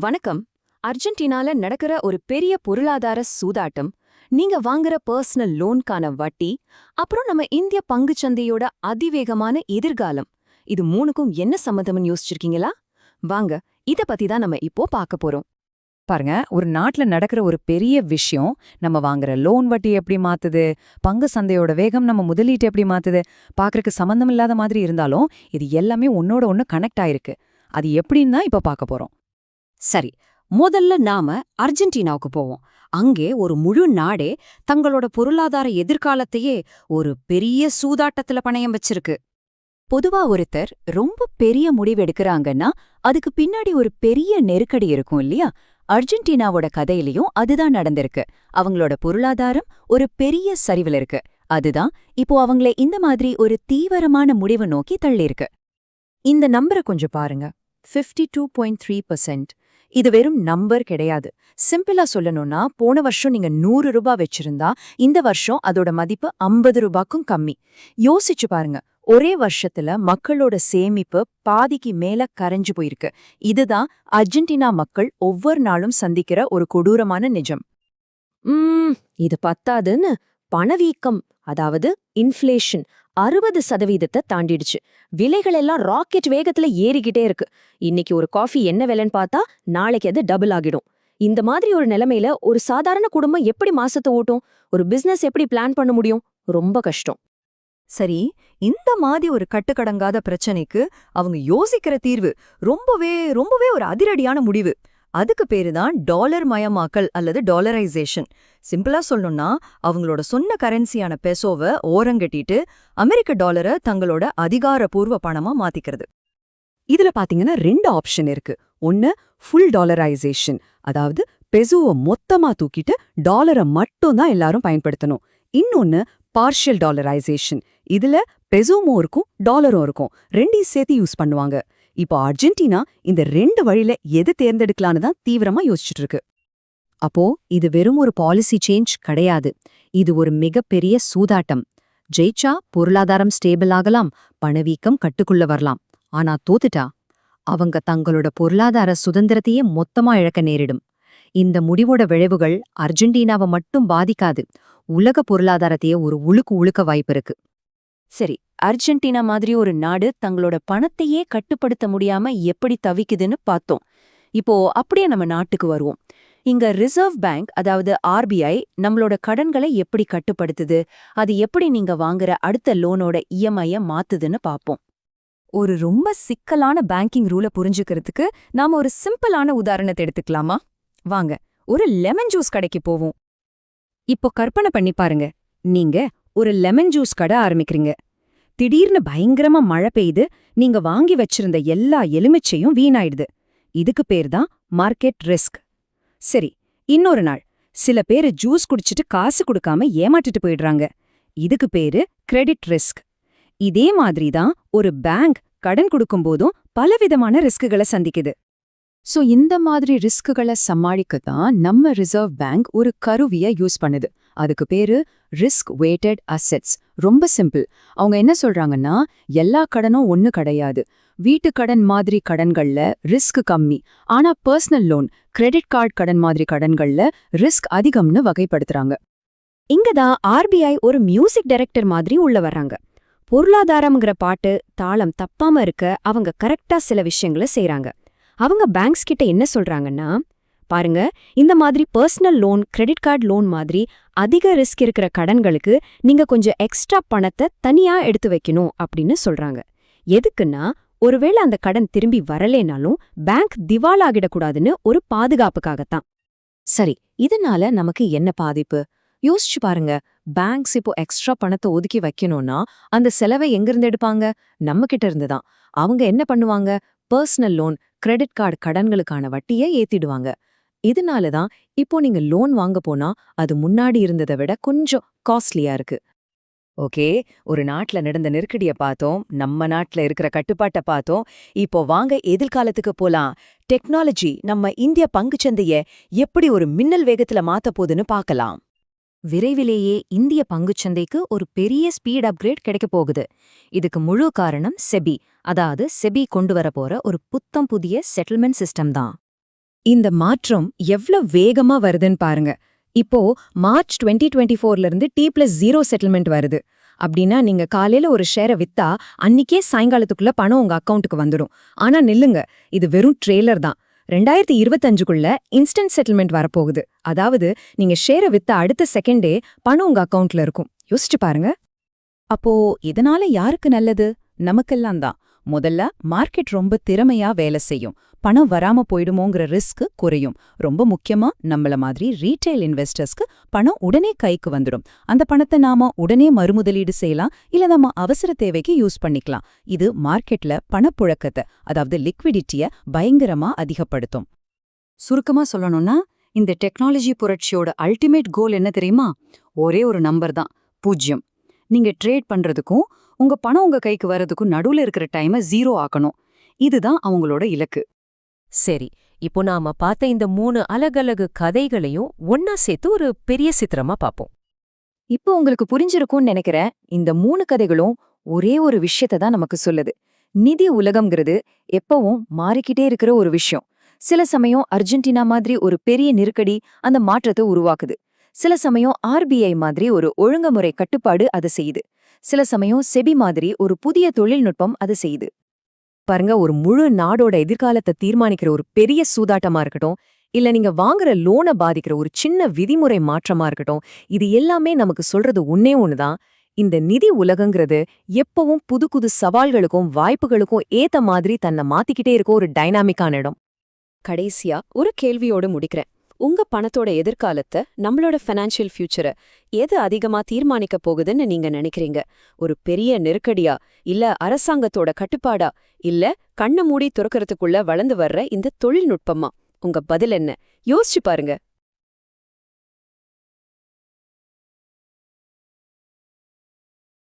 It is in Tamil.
வணக்கம். அர்ஜென்டினால நடக்கிற ஒரு பெரிய பொருளாதார சூதாட்டம், நீங்க வாங்குற பர்சனல் லோன்கான வட்டி, அப்புறம் நம்ம இந்திய பங்குச்சந்தையோட அதிவேகமான எதிர்காலம், இது மூணுக்கும் என்ன சம்மந்தம்னு யோசிச்சிருக்கீங்களா? வாங்க, இத பத்தி தான் நம்ம இப்போ பார்க்க போறோம். பாருங்க, ஒரு நாட்டுல நடக்கிற ஒரு பெரிய விஷயம் நம்ம வாங்குற லோன் வட்டி எப்படி மாத்துது, பங்கு சந்தையோட வேகம் நம்ம முதலீட்டு எப்படி மாத்துது, பாக்குறதுக்கு சம்பந்தம் இல்லாத மாதிரி இருந்தாலும் இது எல்லாமே ஒன்னோட ஒன்னு கனெக்ட் ஆயிருக்கு. அது எப்படின்னு தான் இப்ப பார்க்க போறோம். சரி, முதல்ல நாம அர்ஜென்டினாவுக்கு போவோம். அங்கே ஒரு முழு நாடே தங்களோட பொருளாதார எதிர்காலத்தையே ஒரு பெரிய சூதாட்டத்துல பணயம் வச்சிருக்கு. பொதுவா ஒருத்தர் ரொம்ப பெரிய முடிவு எடுக்கறாங்கன்னா, அதுக்கு பின்னாடி ஒரு பெரிய நெருக்கடி இருக்கும் இல்லையா? அர்ஜென்டினாவோட கதையிலயும் அதுதான் நடந்திருக்கு. அவங்களோட பொருளாதாரம் ஒரு பெரிய சரிவுல இருக்கு. அதுதான் இப்போ அவங்கள இந்த மாதிரி ஒரு தீவிரமான முடிவு நோக்கி தள்ளியிருக்கு. இந்த நம்பரை கொஞ்சம் பாருங்க. 52.3%. இது வெறும் நம்பர் கிடையாது. சிம்பிளா சொல்லணும்னா, போன வருஷம் நீங்க 100 ரூபாய் வச்சிருந்தா இந்த வருஷம் அதோட மதிப்பு 50 ரூபாய்க்கும் கம்மி. யோசிச்சு பாருங்க, ஒரே வருஷத்துல மக்களோட சேமிப்பு பாதிக்கு மேல கரைஞ்சு போயிருக்கு. இதுதான் அர்ஜென்டினா மக்கள் ஒவ்வொரு நாளும் சந்திக்கிற ஒரு கொடூரமான நிஜம். இது பத்தாதுன்னு பணவீக்கம், அதாவது இன்ஃப்ளேஷன் 60% தாண்டிடுச்சு. விலைகள் எல்லாம் ராக்கெட் வேகத்துல ஏறிக்கிட்டே இருக்கு. இன்னைக்கு ஒரு காஃபி என்ன விலைன்னு பார்த்தா நாளைக்கு அது டபுள் ஆகிடும். இந்த மாதிரி ஒரு நிலைமையில ஒரு சாதாரண குடும்பம் எப்படி மாசத்தை ஓட்டும்? ஒரு பிசினஸ் எப்படி பிளான் பண்ண முடியும்? ரொம்ப கஷ்டம். சரி, இந்த மாதிரி ஒரு கட்டுக்கடங்காத பிரச்சனைக்கு அவங்க யோசிக்கிற தீர்வு ரொம்பவே ரொம்பவே ஒரு அதிரடியான முடிவு. அதுக்கு பேரு தான் டாலர் மயமாக்கல் அல்லது டாலரைசேஷன். சிம்பிளா சொல்லணும்னா, அவங்களோட சொன்ன கரன்சியான பெசோவை ஓரங்கட்டிட்டு அமெரிக்க டாலரை தங்களோட அதிகாரப்பூர்வ பணமா மாத்திக்கிறது. இதுல பாத்தீங்கன்னா 2 ஆப்ஷன் இருக்கு. ஒன்னு ஃபுல் டாலரைசேஷன், அதாவது பெசோவை மொத்தமா தூக்கிட்டு டாலரை மட்டும் தான் எல்லாரும் பயன்படுத்தணும். இன்னொன்னு பார்ஷியல் டாலரைசேஷன். இதுல பெசோமும் இருக்கும் டாலரும் இருக்கும், ரெண்டையும் சேர்த்து யூஸ் பண்ணுவாங்க. இப்போ அர்ஜென்டினா இந்த 2 வழியில எது தேர்ந்தெடுக்கலான்னு தான் தீவிரமா யோசிச்சுட்டு இருக்கு. அப்போ இது வெறும் ஒரு பாலிசி சேஞ்ச் கிடையாது. இது ஒரு மிகப்பெரிய சூதாட்டம். ஜெயிச்சா பொருளாதாரம் ஸ்டேபிள் ஆகலாம், பணவீக்கம் கட்டுக்குள்ள வரலாம். ஆனா தோத்துட்டா அவங்க தங்களோட பொருளாதார சுதந்திரத்தையே மொத்தமா இழக்க நேரிடும். இந்த முடிவோட விளைவுகள் அர்ஜென்டினாவை மட்டும் பாதிக்காது, உலக பொருளாதாரத்தையே ஒரு உழுக்க வாய்ப்பு இருக்கு. சரி, அர்ஜென்டினா மாதிரி ஒரு நாடு தங்களோட பணத்தையே கட்டுப்படுத்த முடியாம எப்படி தவிக்குதுன்னு பார்த்தோம். இப்போ அப்படியே நம்ம நாட்டுக்கு வருவோம். இங்க ரிசர்வ் பேங்க், அதாவது ஆர்பிஐ, நம்மளோட கடன்களை எப்படி கட்டுப்படுத்துது, அது எப்படி நீங்க வாங்குற அடுத்த லோனோட இஎம்ஐய மாத்துதுன்னு பாப்போம். ஒரு ரொம்ப சிக்கலான பேங்கிங் ரூலை புரிஞ்சுக்கிறதுக்கு நாம ஒரு சிம்பிளான உதாரணத்தை எடுத்துக்கலாமா? வாங்க, ஒரு லெமன் ஜூஸ் கடைக்கு போவோம். இப்போ கற்பனை பண்ணி பாருங்க, நீங்க ஒரு லெமன் ஜூஸ் கடை ஆரம்பிக்கிறீங்க. திடீர்னு பயங்கரமா மழை பெய்யுது, நீங்க வாங்கி வச்சிருந்த எல்லா எலுமிச்சையும் வீணாயிடுது. இதுக்கு பேர் தான் மார்க்கெட் ரிஸ்க். சரி, இன்னொரு நாள் சில பேரு ஜூஸ் குடிச்சிட்டு காசு கொடுக்காம ஏமாற்றிட்டு போயிடுறாங்க. இதுக்கு பேரு கிரெடிட் ரிஸ்க். இதே மாதிரி தான் ஒரு பேங்க் கடன் கொடுக்கும்போதும் பலவிதமான ரிஸ்குகளை சந்திக்குது. சோ இந்த மாதிரி ரிஸ்குகளை சமாளிக்க தான் நம்ம ரிசர்வ் பேங்க் ஒரு கருவியை யூஸ் பண்ணுது. அதுக்கு பேரு ரிஸ்க் வெயிட்டட் அசெட்ஸ். ரொம்ப சிம்பிள். அவங்க என்ன சொல்றாங்கன்னா, எல்லா கடனும் ஒண்ணு கிடையாது. வீட்டு கடன் மாதிரி கடன்கள்ல ரிஸ்க் கம்மி, ஆனா பர்சனல் லோன், கிரெடிட் கார்டு கடன் மாதிரி கடன்கள்ல ரிஸ்க் அதிகம்னு வகைப்படுத்துறாங்க. இங்கதான் ஆர்பிஐ ஒரு மியூசிக் டைரக்டர் மாதிரி உள்ள வர்றாங்க. பொருளாதாரம்ங்கிற பாட்டு தாளம் தப்பாம இருக்க அவங்க கரெக்டா சில விஷயங்களை செய்றாங்க. அவங்க பேங்க்ஸ் கிட்ட என்ன சொல்றாங்கன்னா, பாருங்க, இந்த மாதிரி personal loan, credit card loan மாதிரி அதிக ரிஸ்க் இருக்கிற கடன்களுக்கு நீங்க கொஞ்சம் எக்ஸ்ட்ரா பணத்தை தனியா எடுத்து வைக்கணும் அப்படின்னு சொல்றாங்க. எதுக்குன்னா, ஒருவேளை அந்த கடன் திரும்பி வரலேனாலும் பேங்க் திவாலாகிடக்கூடாதுன்னு ஒரு பாதுகாப்புக்காகத்தான். சரி, இதனால நமக்கு என்ன பாதிப்பு? யோசிச்சு பாருங்க. பேங்க்ஸ் இப்போ எக்ஸ்ட்ரா பணத்தை ஒதுக்கி வைக்கணும்னா அந்த செலவை எங்கிருந்து எடுப்பாங்க? நம்ம கிட்ட இருந்து தான். அவங்க என்ன பண்ணுவாங்க? பர்சனல் லோன், கிரெடிட் கார்டு கடன்களுக்கான வட்டியை ஏத்திடுவாங்க. இதனால தான் இப்போ நீங்க லோன் வாங்க போனா அது முன்னாடி இருந்ததை விட கொஞ்சம் காஸ்ட்லியா இருக்கு. ஓகே, ஒரு நாட்டுல நடந்த நெருக்கடிய பார்த்தோம், நம்ம நாட்டுல இருக்கிற கட்டுப்பாட்டை பார்த்தோம். இப்போ வாங்க எதிர்காலத்துக்கு போலாம். டெக்னாலஜி நம்ம இந்திய பங்குச்சந்தைய எப்படி ஒரு மின்னல் வேகத்துல மாத்த போகுதுன்னு பார்க்கலாம். விரைவிலேயே இந்திய பங்குச்சந்தைக்கு ஒரு பெரிய ஸ்பீட் அப்கிரேட் கிடைக்க போகுது. இதுக்கு முழு காரணம் செபி, அதாவது செபி கொண்டு வர போற ஒரு புத்தம் புதிய செட்டில்மெண்ட் சிஸ்டம் தான். இந்த மாற்றம் எவ்வளவு வேகமா வருதுன்னு பாருங்க. இப்போ மார்ச் 2024ல இருந்து T+0 செட்டில்மெண்ட் வருது. அப்படின்னா நீங்க காலையில ஒரு ஷேரை வித்தா அன்னிக்கே சாயங்காலத்துக்குள்ள பணம் உங்க அக்கவுண்ட்டுக்கு வந்துடும். ஆனா நில்லுங்க, இது வெறும் ட்ரெய்லர் தான். 2025க்குள்ள இன்ஸ்டன்ட் செட்டில்மெண்ட் வரப்போகுது. அதாவது நீங்க ஷேரை வித்த அடுத்த செகண்டே பணம் உங்க அக்கவுண்ட்ல இருக்கும். யோசிச்சு பாருங்க. அப்போ இதனால யாருக்கு நல்லது? நமக்கெல்லாம் தான். முதல்ல மார்க்கெட் ரொம்ப திறமையா வேலை செய்யும். பணம் வராம போயிடுமோங்கிற ரிஸ்க் குறையும். ரொம்ப முக்கியமா நம்மள மாதிரி ரீட்டைல் இன்வெஸ்டர்ஸ்க்கு பணம் உடனே கைக்கு வந்துடும். அந்த பணத்தை நாம உடனே மறுமுதலீடு செய்யலாம், இல்ல நம்ம அவசர தேவைக்கு யூஸ் பண்ணிக்கலாம். இது மார்க்கெட்ல பணப்புழக்கத்தை, அதாவது லிக்விடிட்டிய பயங்கரமா அதிகப்படுத்தும். சுருக்கமா சொல்லணும்னா, இந்த டெக்னாலஜி புரட்சியோட அல்டிமேட் கோல் என்ன தெரியுமா? ஒரே ஒரு நம்பர் தான், 0. நீங்க ட்ரேட் பண்றதுக்கும் உங்க பணம் உங்க கைக்கு வரதுக்கும் நடுவுல இருக்கிற டைமை 0 ஆக்கணும். இதுதான் அவங்களோட இலக்கு. சரி, இப்போ நாம பார்த்த இந்த 3 அலகலகு கதைகளையும் ஒன்னா சேர்த்து ஒரு பெரிய சித்திரமா பாப்போம். இப்போ உங்களுக்கு புரிஞ்சிருக்கும்னு நினைக்கிறேன். இந்த 3 கதைகளும் ஒரே ஒரு விஷயத்தை தான் நமக்கு சொல்லுது. நிதி உலகம்ங்கிறது எப்பவும் மாறிக்கிட்டே இருக்கிற ஒரு விஷயம். சில சமயம் அர்ஜென்டினா மாதிரி ஒரு பெரிய நெருக்கடி அந்த மாற்றத்தை உருவாக்குது. சில சமயம் RBI மாதிரி ஒரு ஒழுங்குமுறை கட்டுப்பாடு அதை செய்யுது. சில சமயம் செபி மாதிரி ஒரு புதிய தொழில்நுட்பம் அதை செய்யுது. பாருங்க, ஒரு முழு நாடோட எதிர்காலத்தை தீர்மானிக்கிற ஒரு பெரிய சூதாட்டமா இருக்கட்டும், இல்ல நீங்க வாங்குற லோனை பாதிக்கிற ஒரு சின்ன விதிமுறை மாற்றமா இருக்கட்டும், இது எல்லாமே நமக்கு சொல்றது ஒன்னே ஒண்ணுதான். இந்த நிதி உலகங்கிறது எப்பவும் புது புது சவால்களுக்கும் வாய்ப்புகளுக்கும் ஏத்த மாதிரி தன்னை மாத்திக்கிட்டே இருக்க ஒரு டைனாமிக்கான இடம். கடைசியா ஒரு கேள்வியோடு முடிக்கிறேன். உங்க பணத்தோட எதிர்காலத்தை, நம்மளோட ஃபைனான்ஷியல் ஃபியூச்சரை எது அதிகமா தீர்மானிக்க போகுதுன்னு நீங்க நினைக்கிறீங்க? ஒரு பெரிய நெருக்கடியா, இல்ல அரசாங்கத்தோட கட்டுப்பாடா, இல்ல கண்ணை மூடி துறக்கறதுக்குள்ள வளர்ந்து வர்ற இந்த தொழில்நுட்பமா? உங்க பதில் என்ன? யோசிச்சு பாருங்க.